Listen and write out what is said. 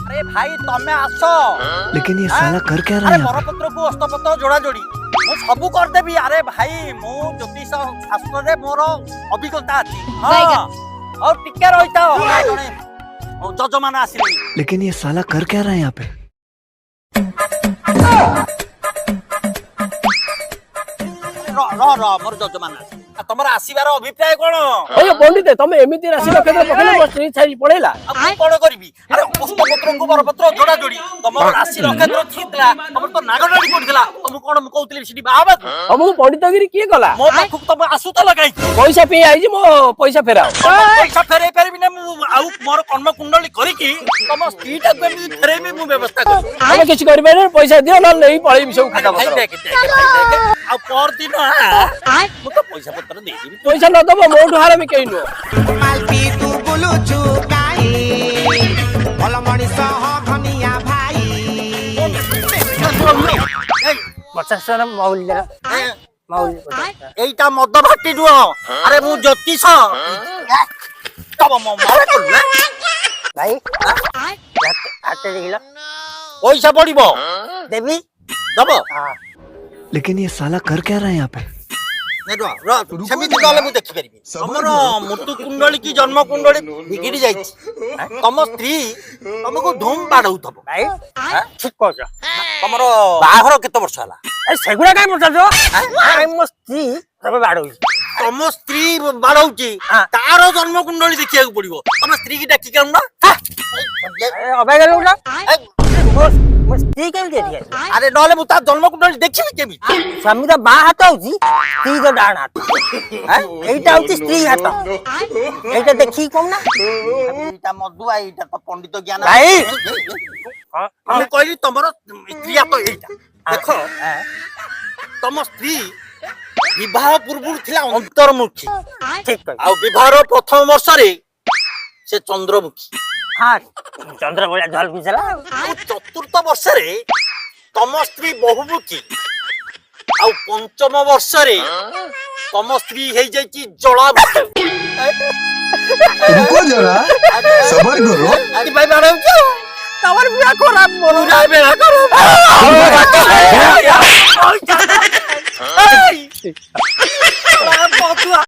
अरे भाई तमे आसो। लेकिन ये साला कर क्या रहा है अरे यहाँ पे? बरपत्र को हस्तपत्र जोड़ा जोड़ी मु सबु कर देबी। अरे भाई मु ज्योतिष शास्त्र रे मोर अभिज्ञता अछि। हां और टिके रहिता जने जजमान आसिले। लेकिन ये साला कर क्या रहा है यहाँ पे? मोर जजमान आसिले तमर आसीबार अभिप्राय कोन? ओए पंडित तमे एमिति राशि नक्षत्र पकेले मो स्त्री छाई पळेला अब कोन करबी? अरे पुष्पपत्र को बरपत्र जोड़ा जोड़ी तमर राशि नक्षत्र थितला तमर तो नागराडी पड़ितला हम कोन म कहउतली सिटी बाबा हमहु पंडितगिरी किए गला मो पाखु तम आसु त लगाई पैसा पे आइजी मो पैसा फेराओ पैसा फेरै परबी ना मु आउ मोर कर्म कुंडली करी की तम स्त्रीटा केमि फेरैबी मु व्यवस्था कर। हमें किछ करबे नै पैसा दियो न नहीं पळेबी सब खाता भाई पत्र देख आ पर दिन मु तो पैसा पत्र दे देबी। पैसा न दबो मोठु हारा में केइनो मालती तू बोलू चुकाई भल मनिष ह धनिया भाई 50 टा मौल दे मौल এইটা মদ ভাটি দুଅ। আরে মু জ্যোতিষ তব মো মারে করলা भाई आटे दिला পয়সা পড়িব देबी দব। लेकिन ये साला कर क्या रहा है यहाँ पे? সেমিতি গলে মু দেখি পারিবি তমর মৃত্যু কুণ্ডলী কি জন্ম কুণ্ডলী বিগিড়ি যাইছি তম স্ত্রী তমକୁ ধুম বাড়াউতব। भाई ठीक कहछ তমর বাহাঘর কেতে বর্ষ ହେଲା? ए सेगुडा काय पचाजो आई मो स्त्री तबे बाडोई তম স্ত্রী বাড়াউছি তার জন্ম কুণ্ডলী দেখিବାକୁ পড়িব। তম স্ত্রী কি ডাকি কেন না? अबे गेलो ना मो स्त्री केम दे दिया আরে নহলে মু তার জন্ম কুণ্ডলী দেখিবি কেমি? स्वामी तो बा हाथ होची स्त्री तो डाण हाथ এইটা হচ্ছে স্ত্রী হাত এইটা দেখি কম না এইটা মধুয়া এইটা তো পণ্ডিত জ্ঞান ভাই আমি কইলি তোমার স্ত্রী হাত এইটা দেখো তম স্ত্রী বিবাহ পূর্বରୁ ଥିଲା অন্তর্মুখী ঠিক কই ଆଉ ବିବାହର ପ୍ରଥମ ବର୍ଷରେ ସେ ଚନ୍ଦ୍ରମୁଖୀ हां चंद्र बोला जल पिसला ଆଉ ଚତୁର୍ଥ ବର୍ଷରେ ତମ ସ୍ତ୍ରୀ ବହୁମୁଖୀ ଆଉ ପଞ୍ଚମ ବର୍ଷରେ ତମ ସ୍ତ୍ରୀ ହେଇଯାଇଛି ଜଳାମୁଖୀ। रुको जरा सबर करो। ଆଜି ଭାଇ ବାଡ଼ଉଛ तवर बिया खराब बोल ପୁରା ବେଳା କର।